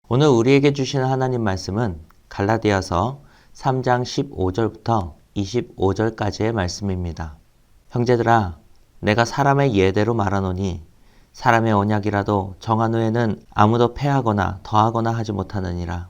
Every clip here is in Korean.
오늘 우리에게 주시는 하나님 말씀은 갈라디아서 3장 15절부터 25절까지의 말씀입니다. 형제들아, 내가 사람의 예대로 말하노니 사람의 언약이라도 정한 후에는 아무도 패하거나 더하거나 하지 못하느니라.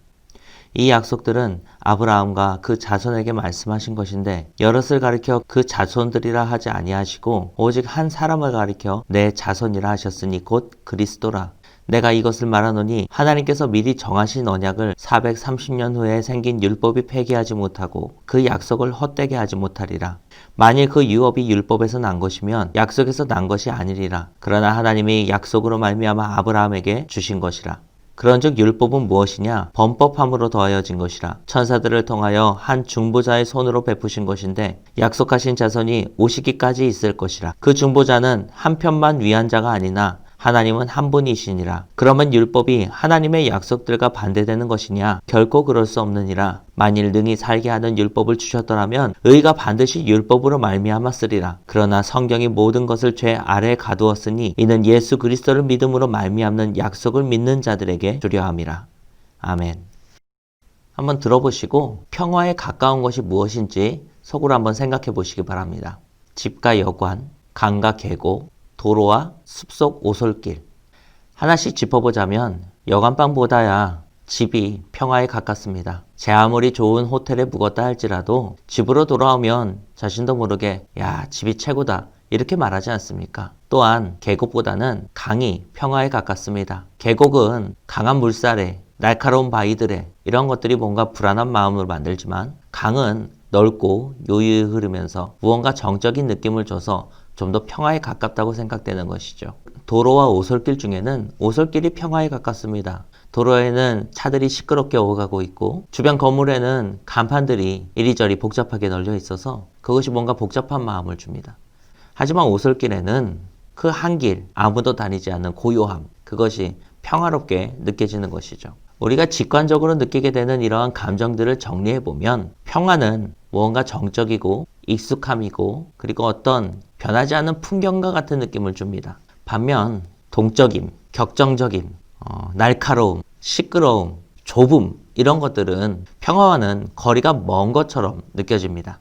이 약속들은 아브라함과 그 자손에게 말씀하신 것인데 여럿을 가리켜 그 자손들이라 하지 아니하시고 오직 한 사람을 가리켜 내 자손이라 하셨으니 곧 그리스도라. 내가 이것을 말하노니 하나님께서 미리 정하신 언약을 430년 후에 생긴 율법이 폐기하지 못하고 그 약속을 헛되게 하지 못하리라. 만일 그 유업이 율법에서 난 것이면 약속에서 난 것이 아니리라. 그러나 하나님이 약속으로 말미암아 아브라함에게 주신 것이라. 그런즉 율법은 무엇이냐? 범법함으로 더하여진 것이라. 천사들을 통하여 한 중보자의 손으로 베푸신 것인데 약속하신 자손이 오시기까지 있을 것이라. 그 중보자는 한 편만 위한 자가 아니나 하나님은 한 분이시니라. 그러면 율법이 하나님의 약속들과 반대되는 것이냐? 결코 그럴 수 없느니라. 만일 능히 살게 하는 율법을 주셨더라면 의가 반드시 율법으로 말미암았으리라. 그러나 성경이 모든 것을 죄 아래에 가두었으니 이는 예수 그리스도를 믿음으로 말미암는 약속을 믿는 자들에게 주려 함이라. 아멘. 한번 들어보시고 평화에 가까운 것이 무엇인지 속으로 한번 생각해 보시기 바랍니다. 집과 여관, 강과 계곡, 도로와 숲속 오솔길. 하나씩 짚어보자면 여관방보다야 집이 평화에 가깝습니다. 제 아무리 좋은 호텔에 묵었다 할지라도 집으로 돌아오면 자신도 모르게 야, 집이 최고다 이렇게 말하지 않습니까? 또한 계곡보다는 강이 평화에 가깝습니다. 계곡은 강한 물살에 날카로운 바위들에 이런 것들이 뭔가 불안한 마음을 만들지만 강은 넓고 요유히 흐르면서 무언가 정적인 느낌을 줘서 좀 더 평화에 가깝다고 생각되는 것이죠. 도로와 오솔길 중에는 오솔길이 평화에 가깝습니다. 도로에는 차들이 시끄럽게 오가고 있고 주변 건물에는 간판들이 이리저리 복잡하게 널려 있어서 그것이 뭔가 복잡한 마음을 줍니다. 하지만 오솔길에는 그 한 길 아무도 다니지 않는 고요함, 그것이 평화롭게 느껴지는 것이죠. 우리가 직관적으로 느끼게 되는 이러한 감정들을 정리해보면 평화는 무언가 정적이고 익숙함이고 그리고 어떤 변하지 않는 풍경과 같은 느낌을 줍니다. 반면 동적임, 격정적임, 날카로움, 시끄러움, 좁음 이런 것들은 평화와는 거리가 먼 것처럼 느껴집니다.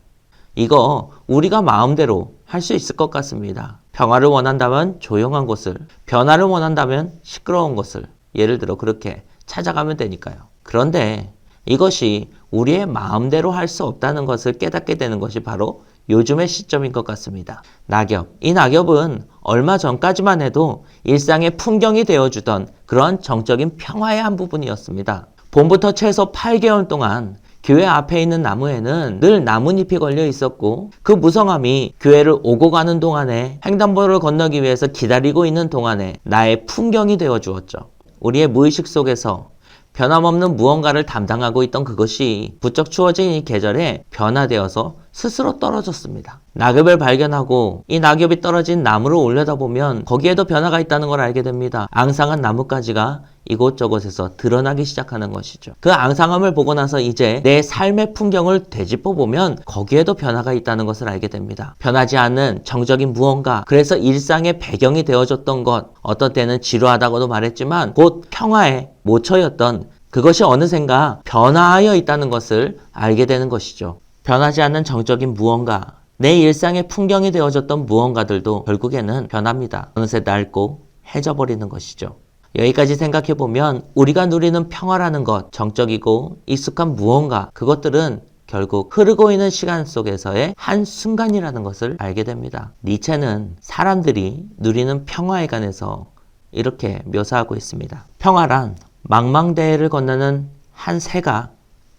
이거 우리가 마음대로 할 수 있을 것 같습니다. 평화를 원한다면 조용한 곳을, 변화를 원한다면 시끄러운 곳을 예를 들어 그렇게 찾아가면 되니까요. 그런데 이것이 우리의 마음대로 할 수 없다는 것을 깨닫게 되는 것이 바로 요즘의 시점인 것 같습니다. 낙엽. 이 낙엽은 얼마 전까지만 해도 일상의 풍경이 되어주던 그런 정적인 평화의 한 부분이었습니다. 봄부터 최소 8개월 동안 교회 앞에 있는 나무에는 늘 나뭇잎이 걸려 있었고 그 무성함이 교회를 오고 가는 동안에 횡단보도를 건너기 위해서 기다리고 있는 동안에 나의 풍경이 되어 주었죠. 우리의 무의식 속에서 변함없는 무언가를 담당하고 있던 그것이 부쩍 추워진 이 계절에 변화되어서 스스로 떨어졌습니다. 낙엽을 발견하고 이 낙엽이 떨어진 나무를 올려다보면 거기에도 변화가 있다는 걸 알게 됩니다. 앙상한 나뭇가지가 이곳저곳에서 드러나기 시작하는 것이죠. 그 앙상함을 보고 나서 이제 내 삶의 풍경을 되짚어보면 거기에도 변화가 있다는 것을 알게 됩니다. 변하지 않는 정적인 무언가, 그래서 일상의 배경이 되어줬던 것, 어떤 때는 지루하다고도 말했지만 곧 평화의 모처였던 그것이 어느샌가 변화하여 있다는 것을 알게 되는 것이죠. 변하지 않는 정적인 무언가, 내 일상의 풍경이 되어졌던 무언가들도 결국에는 변합니다. 어느새 낡고 해져버리는 것이죠. 여기까지 생각해보면 우리가 누리는 평화라는 것, 정적이고 익숙한 무언가, 그것들은 결국 흐르고 있는 시간 속에서의 한 순간이라는 것을 알게 됩니다. 니체는 사람들이 누리는 평화에 관해서 이렇게 묘사하고 있습니다. 평화란 망망대해를 건너는 한 새가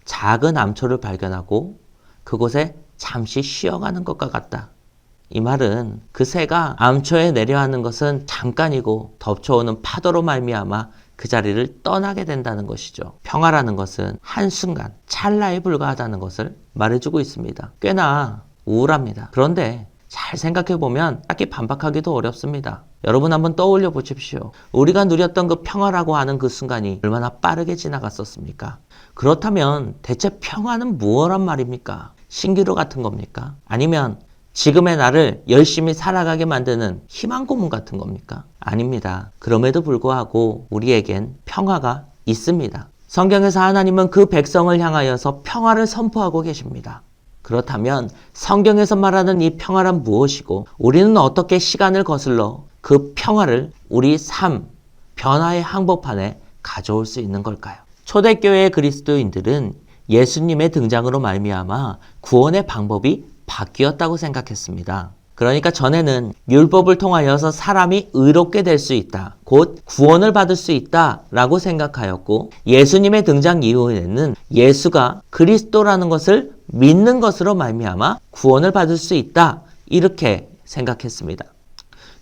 작은 암초를 발견하고 그곳에 잠시 쉬어가는 것과 같다. 이 말은 그 새가 암초에 내려앉는 것은 잠깐이고 덮쳐오는 파도로 말미암아 그 자리를 떠나게 된다는 것이죠. 평화라는 것은 한순간, 찰나에 불과하다는 것을 말해주고 있습니다. 꽤나 우울합니다. 그런데 잘 생각해보면 딱히 반박하기도 어렵습니다. 여러분 한번 떠올려 보십시오. 우리가 누렸던 그 평화라고 하는 그 순간이 얼마나 빠르게 지나갔었습니까? 그렇다면 대체 평화는 무엇란 말입니까? 신기루 같은 겁니까? 아니면 지금의 나를 열심히 살아가게 만드는 희망 고문 같은 겁니까? 아닙니다. 그럼에도 불구하고 우리에겐 평화가 있습니다. 성경에서 하나님은 그 백성을 향하여서 평화를 선포하고 계십니다. 그렇다면 성경에서 말하는 이 평화란 무엇이고 우리는 어떻게 시간을 거슬러 그 평화를 우리 삶, 변화의 항복판에 가져올 수 있는 걸까요? 초대교회의 그리스도인들은 예수님의 등장으로 말미암아 구원의 방법이 바뀌었다고 생각했습니다. 그러니까 전에는 율법을 통하여서 사람이 의롭게 될 수 있다, 곧 구원을 받을 수 있다라고 생각하였고, 예수님의 등장 이후에는 예수가 그리스도라는 것을 믿는 것으로 말미암아 구원을 받을 수 있다, 이렇게 생각했습니다.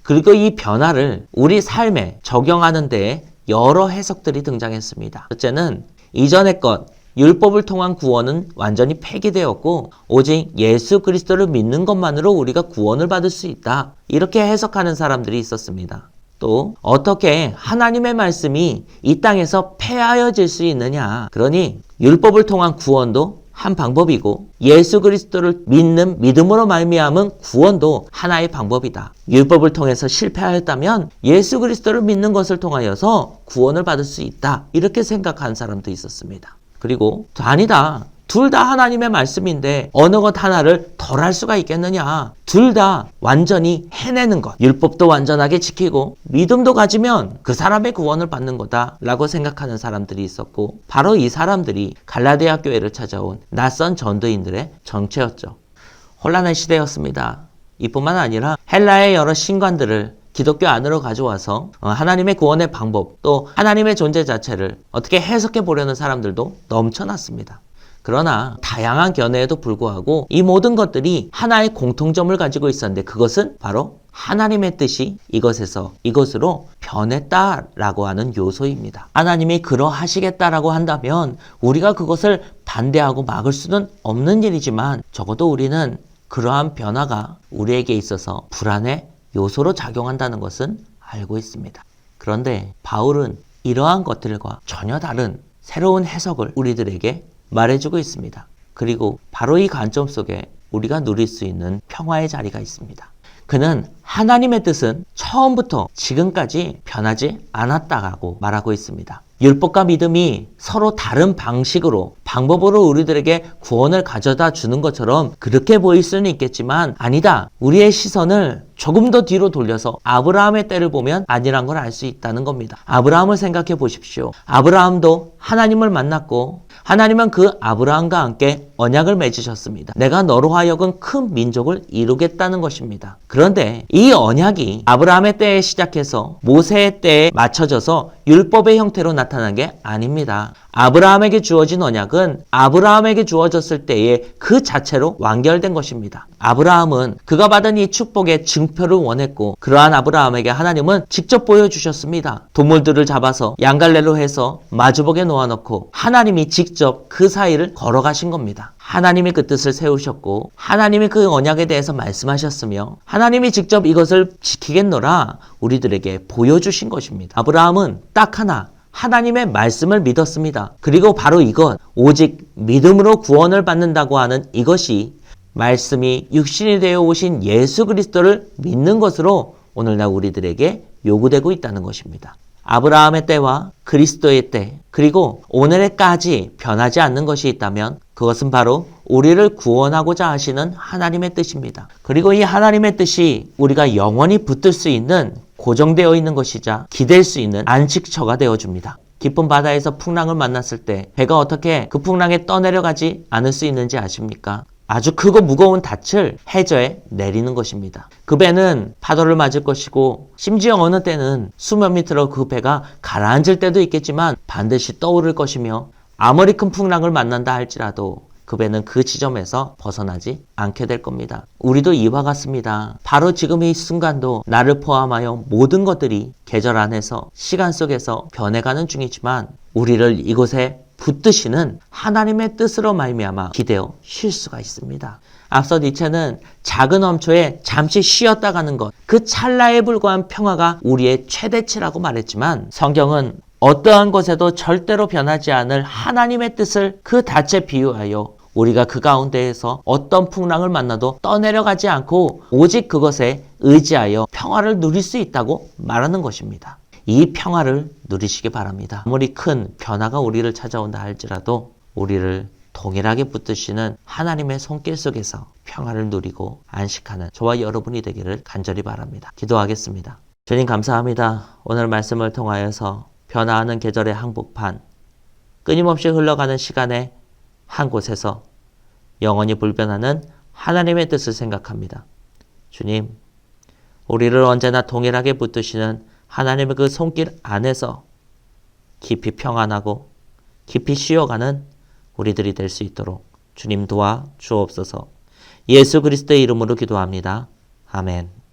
그리고 이 변화를 우리 삶에 적용하는 데에 여러 해석들이 등장했습니다. 첫째는 이전의 것, 율법을 통한 구원은 완전히 폐기되었고 오직 예수 그리스도를 믿는 것만으로 우리가 구원을 받을 수 있다, 이렇게 해석하는 사람들이 있었습니다. 또 어떻게 하나님의 말씀이 이 땅에서 폐하여질 수 있느냐, 그러니 율법을 통한 구원도 한 방법이고 예수 그리스도를 믿는 믿음으로 말미암은 구원도 하나의 방법이다. 율법을 통해서 실패하였다면 예수 그리스도를 믿는 것을 통하여서 구원을 받을 수 있다, 이렇게 생각한 사람도 있었습니다. 그리고 아니다, 둘 다 하나님의 말씀인데 어느 것 하나를 덜 할 수가 있겠느냐, 둘 다 완전히 해내는 것, 율법도 완전하게 지키고 믿음도 가지면 그 사람의 구원을 받는 거다 라고 생각하는 사람들이 있었고, 바로 이 사람들이 갈라디아 교회를 찾아온 낯선 전도인들의 정체였죠. 혼란의 시대였습니다. 이뿐만 아니라 헬라의 여러 신관들을 기독교 안으로 가져와서 하나님의 구원의 방법, 또 하나님의 존재 자체를 어떻게 해석해 보려는 사람들도 넘쳐났습니다. 그러나 다양한 견해에도 불구하고 이 모든 것들이 하나의 공통점을 가지고 있었는데, 그것은 바로 하나님의 뜻이 이것에서 이것으로 변했다라고 하는 요소입니다. 하나님이 그러하시겠다라고 한다면 우리가 그것을 반대하고 막을 수는 없는 일이지만, 적어도 우리는 그러한 변화가 우리에게 있어서 불안의 요소로 작용한다는 것은 알고 있습니다. 그런데 바울은 이러한 것들과 전혀 다른 새로운 해석을 우리들에게 말해주고 있습니다. 그리고 바로 이 관점 속에 우리가 누릴 수 있는 평화의 자리가 있습니다. 그는 하나님의 뜻은 처음부터 지금까지 변하지 않았다고 말하고 있습니다. 율법과 믿음이 서로 다른 방식으로, 방법으로 우리들에게 구원을 가져다 주는 것처럼 그렇게 보일 수는 있겠지만 아니다. 우리의 시선을 조금 더 뒤로 돌려서 아브라함의 때를 보면 아니란 걸 알 수 있다는 겁니다. 아브라함을 생각해 보십시오. 아브라함도 하나님을 만났고 하나님은 그 아브라함과 함께 언약을 맺으셨습니다. 내가 너로 하여금 큰 민족을 이루겠다는 것입니다. 그런데 이 언약이 아브라함의 때에 시작해서 모세의 때에 맞춰져서 율법의 형태로 나타난 게 아닙니다. 아브라함에게 주어진 언약은 아브라함에게 주어졌을 때에 그 자체로 완결된 것입니다. 아브라함은 그가 받은 이 축복의 증표를 원했고, 그러한 아브라함에게 하나님은 직접 보여주셨습니다. 동물들을 잡아서 양갈래로 해서 마주복에 놓아놓고 하나님이 직접 그 사이를 걸어가신 겁니다. 하나님이 그 뜻을 세우셨고 하나님이 그 언약에 대해서 말씀하셨으며 하나님이 직접 이것을 지키겠노라 우리들에게 보여주신 것입니다. 아브라함은 딱 하나, 하나님의 말씀을 믿었습니다. 그리고 바로 이것, 오직 믿음으로 구원을 받는다고 하는 이것이 말씀이 육신이 되어 오신 예수 그리스도를 믿는 것으로 오늘날 우리들에게 요구되고 있다는 것입니다. 아브라함의 때와 그리스도의 때, 그리고 오늘에까지 변하지 않는 것이 있다면 그것은 바로 우리를 구원하고자 하시는 하나님의 뜻입니다. 그리고 이 하나님의 뜻이 우리가 영원히 붙들 수 있는, 고정되어 있는 것이자 기댈 수 있는 안식처가 되어줍니다. 깊은 바다에서 풍랑을 만났을 때 배가 어떻게 그 풍랑에 떠내려가지 않을 수 있는지 아십니까? 아주 크고 무거운 닻을 해저에 내리는 것입니다. 그 배는 파도를 맞을 것이고 심지어 어느 때는 수몇 미터로 그 배가 가라앉을 때도 있겠지만 반드시 떠오를 것이며, 아무리 큰 풍랑을 만난다 할지라도 그 배는 그 지점에서 벗어나지 않게 될 겁니다. 우리도 이와 같습니다. 바로 지금 이 순간도 나를 포함하여 모든 것들이 계절 안에서 시간 속에서 변해가는 중이지만 우리를 이곳에 붙드시는 하나님의 뜻으로 말미암아 기대어 쉴 수가 있습니다. 앞서 니체는 작은 엄초에 잠시 쉬었다 가는 것, 그 찰나에 불과한 평화가 우리의 최대치라고 말했지만, 성경은 어떠한 것에도 절대로 변하지 않을 하나님의 뜻을 그 닻에 비유하여 우리가 그 가운데에서 어떤 풍랑을 만나도 떠내려가지 않고 오직 그것에 의지하여 평화를 누릴 수 있다고 말하는 것입니다. 이 평화를 누리시기 바랍니다. 아무리 큰 변화가 우리를 찾아온다 할지라도 우리를 동일하게 붙드시는 하나님의 손길 속에서 평화를 누리고 안식하는 저와 여러분이 되기를 간절히 바랍니다. 기도하겠습니다. 주님 감사합니다. 오늘 말씀을 통하여서 변화하는 계절의 한복판, 끊임없이 흘러가는 시간의 한 곳에서 영원히 불변하는 하나님의 뜻을 생각합니다. 주님, 우리를 언제나 동일하게 붙드시는 하나님의 그 손길 안에서 깊이 평안하고 깊이 쉬어가는 우리들이 될 수 있도록 주님 도와 주옵소서. 예수 그리스도의 이름으로 기도합니다. 아멘.